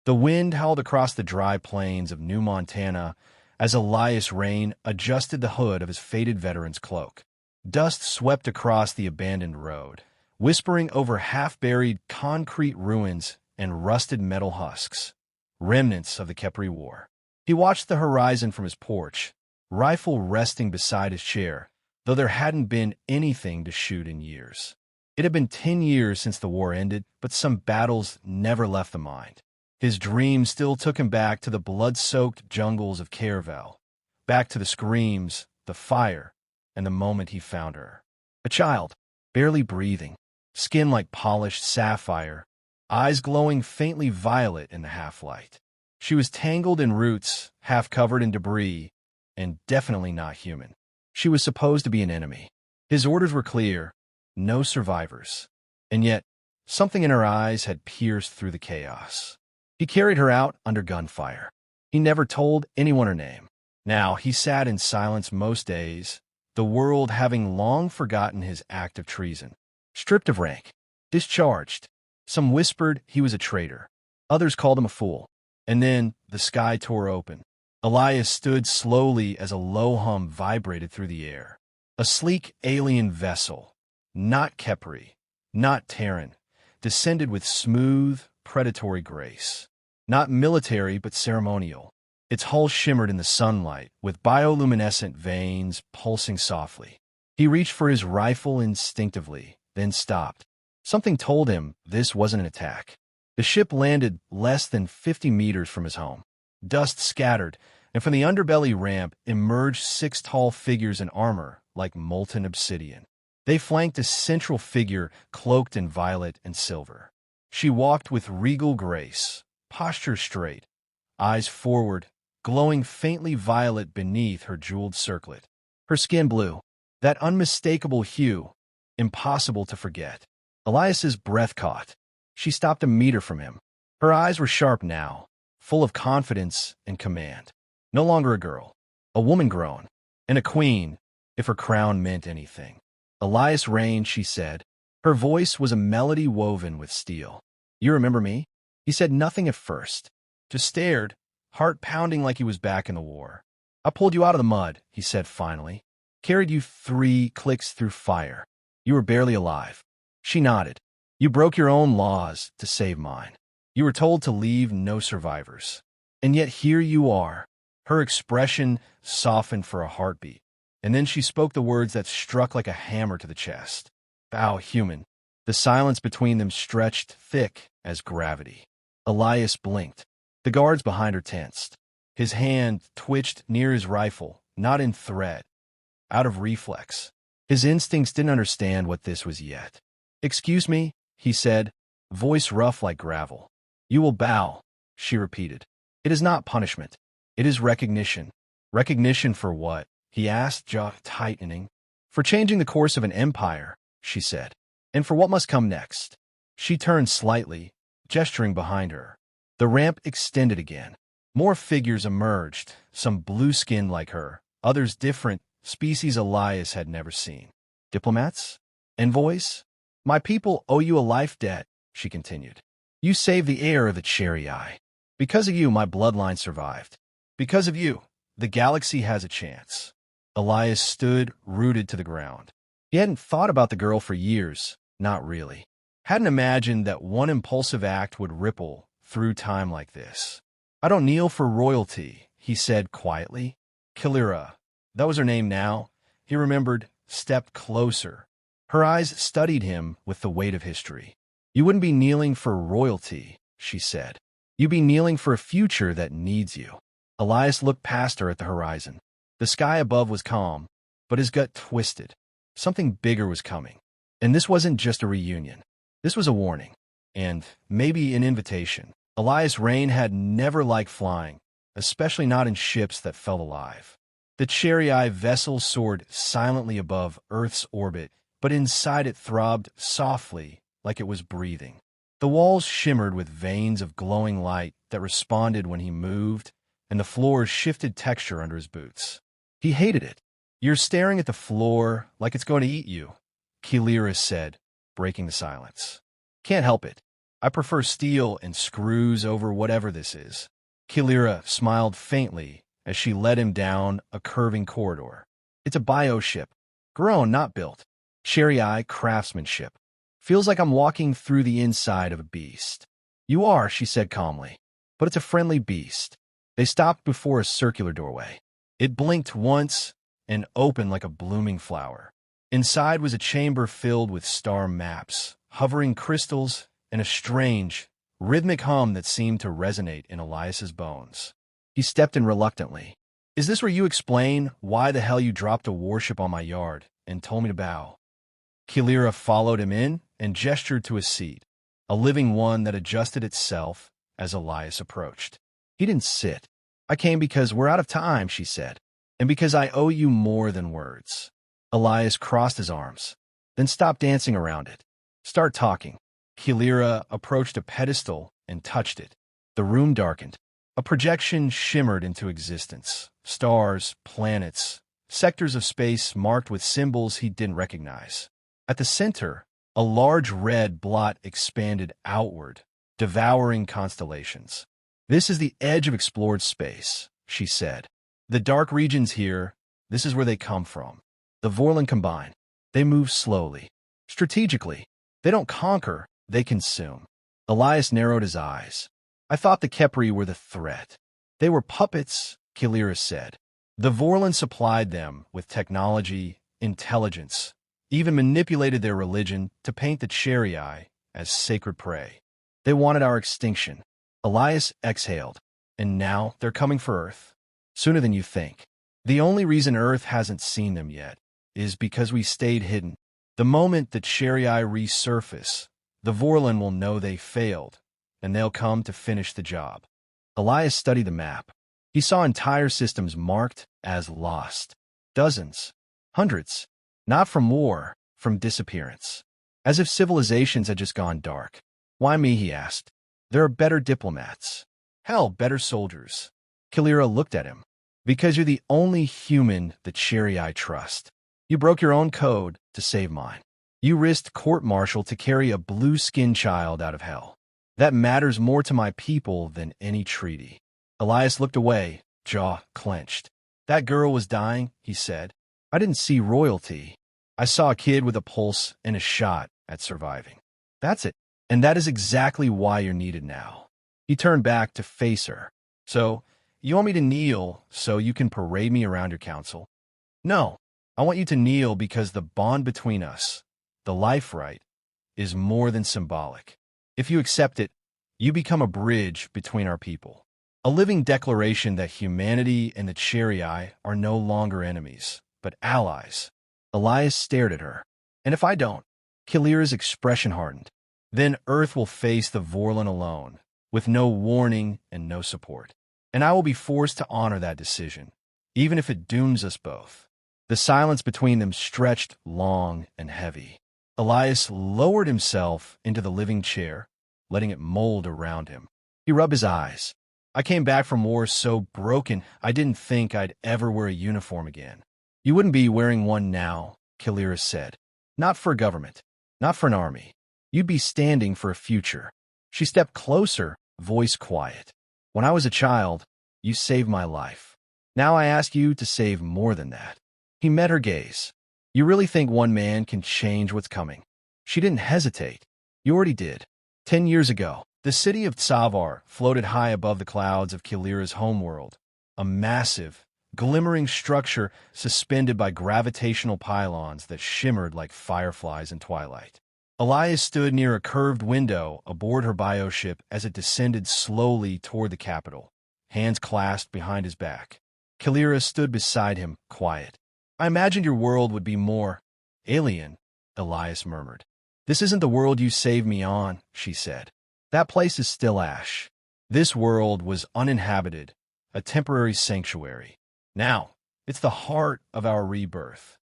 The wind howled across the dry plains of New Montana as Elias Rhane adjusted the hood of his faded veteran's cloak. Dust swept across the abandoned road, whispering over half-buried concrete ruins and rusted metal husks, remnants of the Khepri War. He watched the horizon from his porch, rifle resting beside his chair, though there hadn't been anything to shoot in years. It had been 10 years since the war ended, but some battles never left the mind. His dreams still took him back to the blood-soaked jungles of Caravel, back to the screams, the fire, and the moment he found her. A child, barely breathing, skin like polished sapphire, eyes glowing faintly violet in the half-light. She was tangled in roots, half covered in debris, and definitely not human. She was supposed to be an enemy. His orders were clear: no survivors. And yet, something in her eyes had pierced through the chaos. He carried her out under gunfire. He never told anyone her name. Now he sat in silence most days, the world having long forgotten his act of treason. Stripped of rank, discharged. Some whispered he was a traitor. Others called him a fool. And then the sky tore open. Elias stood slowly as a low hum vibrated through the air. A sleek alien vessel, not Khepri, not Terran, descended with smooth, predatory grace. Not military, but ceremonial. Its hull shimmered in the sunlight, with bioluminescent veins pulsing softly. He reached for his rifle instinctively, then stopped. Something told him this wasn't an attack. The ship landed less than 50 meters from his home. Dust scattered, and from the underbelly ramp emerged 6 tall figures in armor like molten obsidian. They flanked a central figure cloaked in violet and silver. She walked with regal grace, posture straight, eyes forward, glowing faintly violet beneath her jeweled circlet. Her skin blue, that unmistakable hue, impossible to forget. Elias's breath caught. She stopped a meter from him. Her eyes were sharp now, full of confidence and command. No longer a girl, a woman grown, and a queen, if her crown meant anything. Elias Rhane, she said. Her voice was a melody woven with steel. You remember me? He said nothing at first, just stared, heart pounding like he was back in the war. I pulled you out of the mud, he said finally. Carried you 3 clicks through fire. You were barely alive. She nodded. You broke your own laws to save mine. You were told to leave no survivors. And yet here you are. Her expression softened for a heartbeat. And then she spoke the words that struck like a hammer to the chest. Bow, human. The silence between them stretched thick as gravity. Elias blinked. The guards behind her tensed. His hand twitched near his rifle, not in threat, out of reflex. His instincts didn't understand what this was yet. Excuse me, he said, voice rough like gravel. You will bow, she repeated. It is not punishment. It is recognition. Recognition for what? He asked, jaw tightening. For changing the course of an empire, she said. And for what must come next? She turned slightly, gesturing behind her. The ramp extended again. More figures emerged, some blue-skinned like her, others different, species Elias had never seen. Diplomats? Envoys? My people owe you a life debt, she continued. You saved the heir of the Cherry Eye. Because of you, my bloodline survived. Because of you, the galaxy has a chance. Elias stood, rooted to the ground. He hadn't thought about the girl for years, not really. Hadn't imagined that one impulsive act would ripple through time like this. I don't kneel for royalty, he said quietly. Kaelira, that was her name now. He remembered, stepped closer. Her eyes studied him with the weight of history. You wouldn't be kneeling for royalty, she said. You'd be kneeling for a future that needs you. Elias looked past her at the horizon. The sky above was calm, but his gut twisted. Something bigger was coming. And this wasn't just a reunion. This was a warning. And maybe an invitation. Elias Rhane had never liked flying, especially not in ships that felt alive. The Cherry Eye vessel soared silently above Earth's orbit, but inside it throbbed softly, like it was breathing. The walls shimmered with veins of glowing light that responded when he moved, and the floor shifted texture under his boots. He hated it. You're staring at the floor like it's going to eat you, Kaelira said, breaking the silence. Can't help it. I prefer steel and screws over whatever this is. Kaelira smiled faintly as she led him down a curving corridor. It's a bioship. Grown, not built. Cherry-eye craftsmanship. Feels like I'm walking through the inside of a beast. You are, she said calmly. But it's a friendly beast. They stopped before a circular doorway. It blinked once and opened like a blooming flower. Inside was a chamber filled with star maps, hovering crystals, and a strange, rhythmic hum that seemed to resonate in Elias's bones. He stepped in reluctantly. Is this where you explain why the hell you dropped a warship on my yard and told me to bow? Kaelira followed him in and gestured to a seat, a living one that adjusted itself as Elias approached. He didn't sit. I came because we're out of time, she said, and because I owe you more than words. Elias crossed his arms, then stopped dancing around it. Start talking. Kaelira approached a pedestal and touched it. The room darkened. A projection shimmered into existence. Stars, planets, sectors of space marked with symbols he didn't recognize. At the center, a large red blot expanded outward, devouring constellations. This is the edge of explored space, she said. The dark regions here, this is where they come from. The Vorlon combine. They move slowly, strategically. They don't conquer, they consume. Elias narrowed his eyes. I thought the Kepri were the threat. They were puppets, Kaelira said. The Vorlon supplied them with technology, intelligence, even manipulated their religion to paint the Cherry-eye as sacred prey. They wanted our extinction. Elias exhaled. And now they're coming for Earth. Sooner than you think. The only reason Earth hasn't seen them yet is because we stayed hidden. The moment the Cherry-eye resurface, the Vorlon will know they failed, and they'll come to finish the job. Elias studied the map. He saw entire systems marked as lost. Dozens. Hundreds. Not from war, from disappearance. As if civilizations had just gone dark. Why me, he asked. There are better diplomats. Hell, better soldiers. Kaelira looked at him. Because you're the only human the Cherry-eye trust. You broke your own code to save mine. You risked court-martial to carry a blue-skinned child out of hell. That matters more to my people than any treaty. Elias looked away, jaw clenched. That girl was dying, he said. I didn't see royalty. I saw a kid with a pulse and a shot at surviving. That's it. And that is exactly why you're needed now. He turned back to face her. So, you want me to kneel so you can parade me around your council? No. I want you to kneel because the bond between us, the life right, is more than symbolic. If you accept it, you become a bridge between our people. A living declaration that humanity and the Cherry-eye are no longer enemies, but allies. Elias stared at her. And if I don't? Kaelira's expression hardened. Then Earth will face the Vorlon alone, with no warning and no support. And I will be forced to honor that decision, even if it dooms us both. The silence between them stretched long and heavy. Elias lowered himself into the living chair, letting it mold around him. He rubbed his eyes. I came back from war so broken I didn't think I'd ever wear a uniform again. You wouldn't be wearing one now, Kaelira said. Not for a government, not for an army. You'd be standing for a future. She stepped closer, voice quiet. When I was a child, you saved my life. Now I ask you to save more than that. He met her gaze. You really think one man can change what's coming? She didn't hesitate. You already did. 10 years ago, the city of Tsavar floated high above the clouds of Kaelira's homeworld, a massive, glimmering structure suspended by gravitational pylons that shimmered like fireflies in twilight. Elias stood near a curved window aboard her bioship as it descended slowly toward the capital, hands clasped behind his back. Kaelira stood beside him, quiet. I imagined your world would be more alien, Elias murmured. This isn't the world you saved me on, she said. That place is still ash. This world was uninhabited, a temporary sanctuary. Now, it's the heart of our rebirth.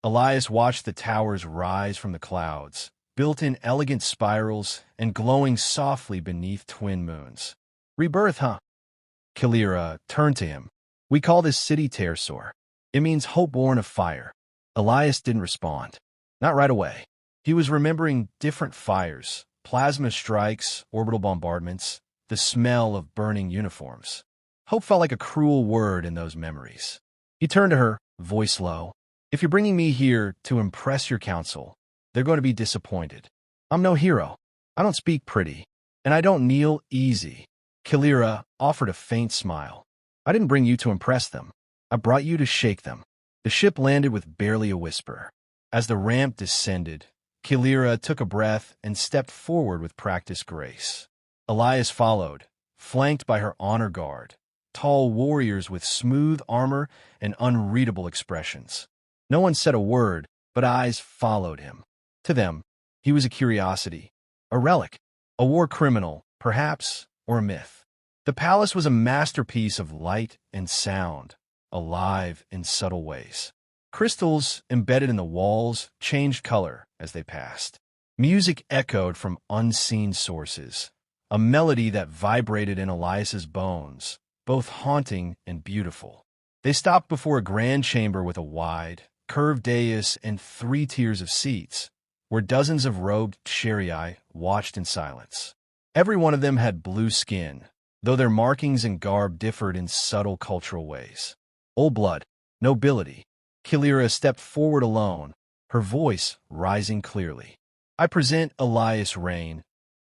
Elias watched the towers rise from the clouds, built in elegant spirals and glowing softly beneath twin moons. Rebirth, huh? Kaelira turned to him. We call this city Tersor. It means hope born of fire. Elias didn't respond. Not right away. He was remembering different fires, plasma strikes, orbital bombardments, the smell of burning uniforms. Hope felt like a cruel word in those memories. He turned to her, voice low. If you're bringing me here to impress your council, they're going to be disappointed. I'm no hero. I don't speak pretty, and I don't kneel easy. Kaelira offered a faint smile. I didn't bring you to impress them. I brought you to shake them. The ship landed with barely a whisper. As the ramp descended, Kaelira took a breath and stepped forward with practiced grace. Elias followed, flanked by her honor guard, tall warriors with smooth armor and unreadable expressions. No one said a word, but eyes followed him. To them, he was a curiosity, a relic, a war criminal, perhaps, or a myth. The palace was a masterpiece of light and sound, alive in subtle ways. Crystals embedded in the walls changed color as they passed. Music echoed from unseen sources, a melody that vibrated in Elias's bones, both haunting and beautiful. They stopped before a grand chamber with a wide, curved dais and 3 tiers of seats, where dozens of robed Sharii watched in silence. Every one of them had blue skin, though their markings and garb differed in subtle cultural ways. Old blood, nobility. Kaelira stepped forward alone, her voice rising clearly. I present Elias Rhane,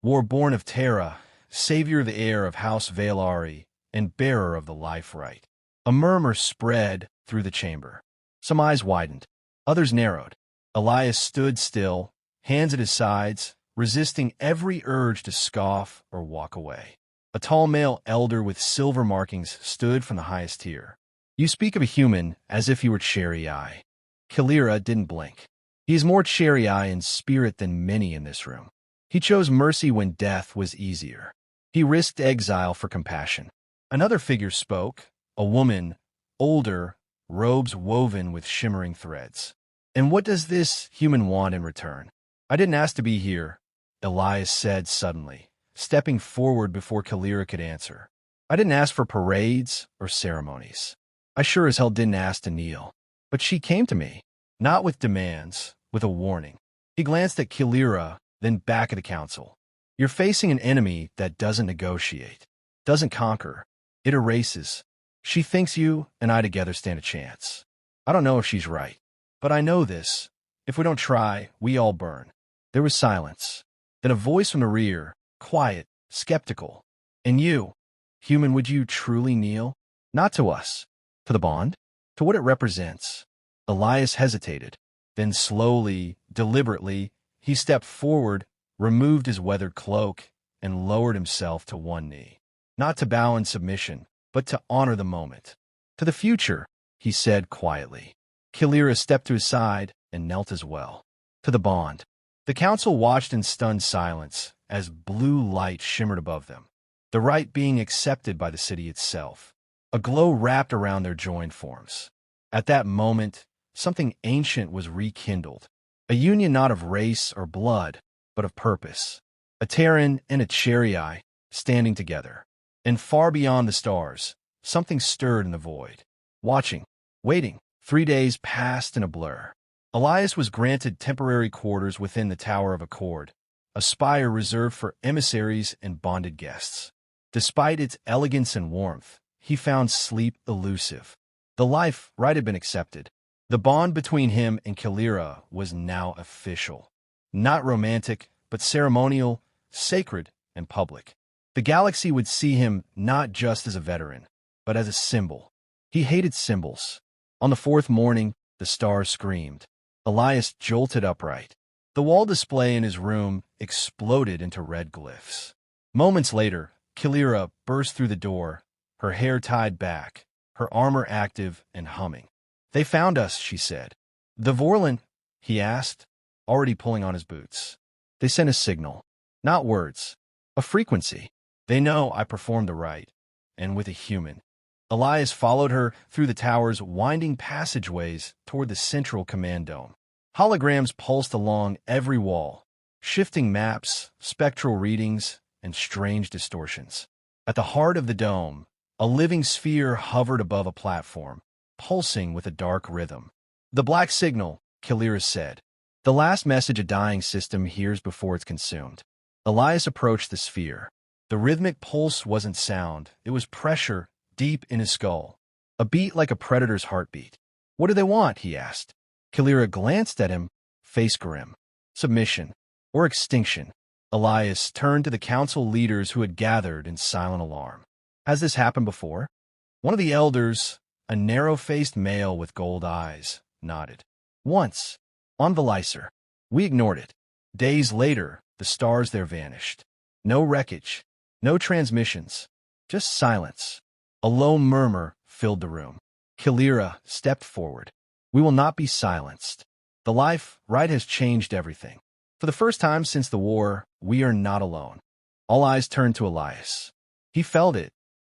war-born of Terra, savior of the heir of House Valari, and bearer of the life right. A murmur spread through the chamber. Some eyes widened, others narrowed. Elias stood still, hands at his sides, resisting every urge to scoff or walk away. A tall male elder with silver markings stood from the highest tier. You speak of a human as if he were Sharii. Kaelira didn't blink. He is more Sharii in spirit than many in this room. He chose mercy when death was easier. He risked exile for compassion. Another figure spoke, a woman, older, robes woven with shimmering threads. And what does this human want in return? I didn't ask to be here, Elias said suddenly, stepping forward before Kaelira could answer. I didn't ask for parades or ceremonies. I sure as hell didn't ask to kneel. But she came to me, not with demands, with a warning. He glanced at Kaelira, then back at the council. You're facing an enemy that doesn't negotiate, doesn't conquer. It erases. She thinks you and I together stand a chance. I don't know if she's right, but I know this. If we don't try, we all burn. There was silence. Then a voice from the rear, quiet, skeptical. And you, human, would you truly kneel? Not to us. To the bond? To what it represents? Elias hesitated. Then slowly, deliberately, he stepped forward, removed his weathered cloak, and lowered himself to one knee. Not to bow in submission, but to honor the moment. To the future, he said quietly. Kaelira stepped to his side and knelt as well. To the bond. The council watched in stunned silence as blue light shimmered above them, the rite being accepted by the city itself. A glow wrapped around their joined forms. At that moment, something ancient was rekindled, a union not of race or blood, but of purpose. A Terran and a Sharii standing together. And far beyond the stars, something stirred in the void. Watching, waiting. 3 days passed in a blur. Elias was granted temporary quarters within the Tower of Accord, a spire reserved for emissaries and bonded guests. Despite its elegance and warmth, he found sleep elusive. The life right had been accepted. The bond between him and Kaelira was now official. Not romantic, but ceremonial, sacred, and public. The galaxy would see him not just as a veteran, but as a symbol. He hated symbols. On the 4th morning, the stars screamed. Elias jolted upright. The wall display in his room exploded into red glyphs. Moments later, Kaelira burst through the door, her hair tied back, her armor active and humming. They found us, she said. The Vorlon, he asked, already pulling on his boots. They sent a signal, not words, a frequency. They know I performed the rite, and with a human. Elias followed her through the tower's winding passageways toward the central command dome. Holograms pulsed along every wall, shifting maps, spectral readings, and strange distortions. At the heart of the dome, a living sphere hovered above a platform, pulsing with a dark rhythm. The black signal, Kaelira said. The last message a dying system hears before it's consumed. Elias approached the sphere. The rhythmic pulse wasn't sound, it was pressure deep in his skull. A beat like a predator's heartbeat. "What do they want?" he asked. Kaelira glanced at him, face grim. "Submission. Or extinction." Elias turned to the council leaders who had gathered in silent alarm. "Has this happened before?" One of the elders, a narrow-faced male with gold eyes, nodded. "Once. On Velicer. We ignored it. Days later, the stars there vanished. No wreckage. No transmissions. Just silence." A low murmur filled the room. Kaelira stepped forward. "We will not be silenced. The life right has changed everything. For the first time since the war, we are not alone." All eyes turned to Elias. He felt it,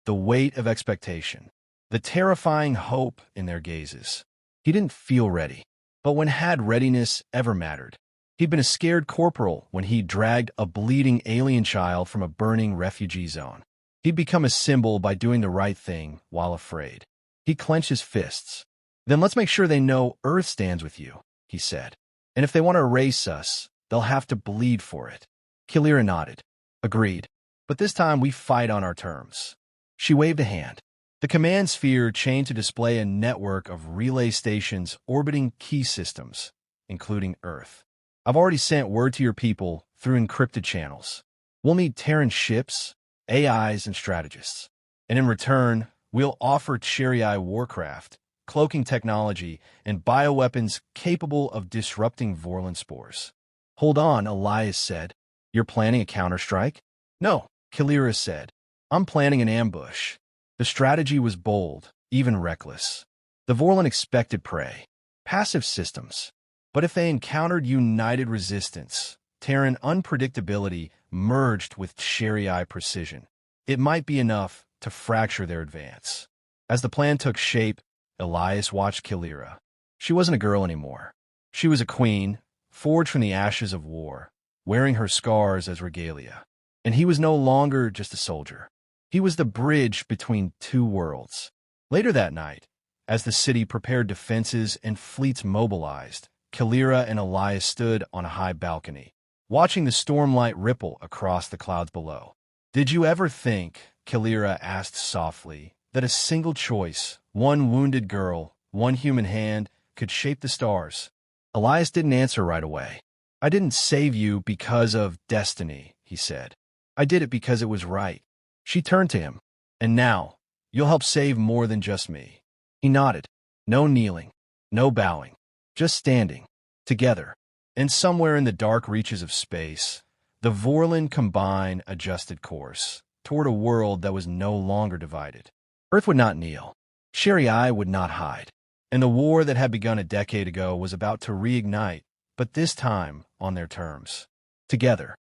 the weight of expectation, the terrifying hope in their gazes. He didn't feel ready, but when had readiness ever mattered? He'd been a scared corporal when he dragged a bleeding alien child from a burning refugee zone. He'd become a symbol by doing the right thing while afraid. He clenched his fists. "Then let's make sure they know Earth stands with you," he said. "And if they want to erase us, they'll have to bleed for it." Kaelira nodded. "Agreed. But this time we fight on our terms." She waved a hand. The command sphere changed to display a network of relay stations orbiting key systems, including Earth. "I've already sent word to your people through encrypted channels. We'll need Terran ships, AIs, and strategists. And in return, we'll offer Cherii warcraft, cloaking technology, and bioweapons capable of disrupting Vorlon spores." "Hold on," Elias said. "You're planning a counterstrike?" "No," Kaelira said. "I'm planning an ambush." The strategy was bold, even reckless. The Vorlon expected prey, passive systems. But if they encountered united resistance, Terran unpredictability merged with Cherii precision, it might be enough to fracture their advance. As the plan took shape, Elias watched Kaelira. She wasn't a girl anymore. She was a queen, forged from the ashes of war, wearing her scars as regalia. And he was no longer just a soldier. He was the bridge between two worlds. Later that night, as the city prepared defenses and fleets mobilized, Kaelira and Elias stood on a high balcony, watching the stormlight ripple across the clouds below. "Did you ever think," Kaelira asked softly, "that a single choice, one wounded girl, one human hand, could shape the stars?" Elias didn't answer right away. "I didn't save you because of destiny," he said. "I did it because it was right." She turned to him. "And now, you'll help save more than just me." He nodded. No kneeling, no bowing, just standing, together. And somewhere in the dark reaches of space, the Vorlon combine adjusted course toward a world that was no longer divided. Earth would not kneel. Cherii would not hide. And the war that had begun a decade ago was about to reignite, but this time on their terms. Together.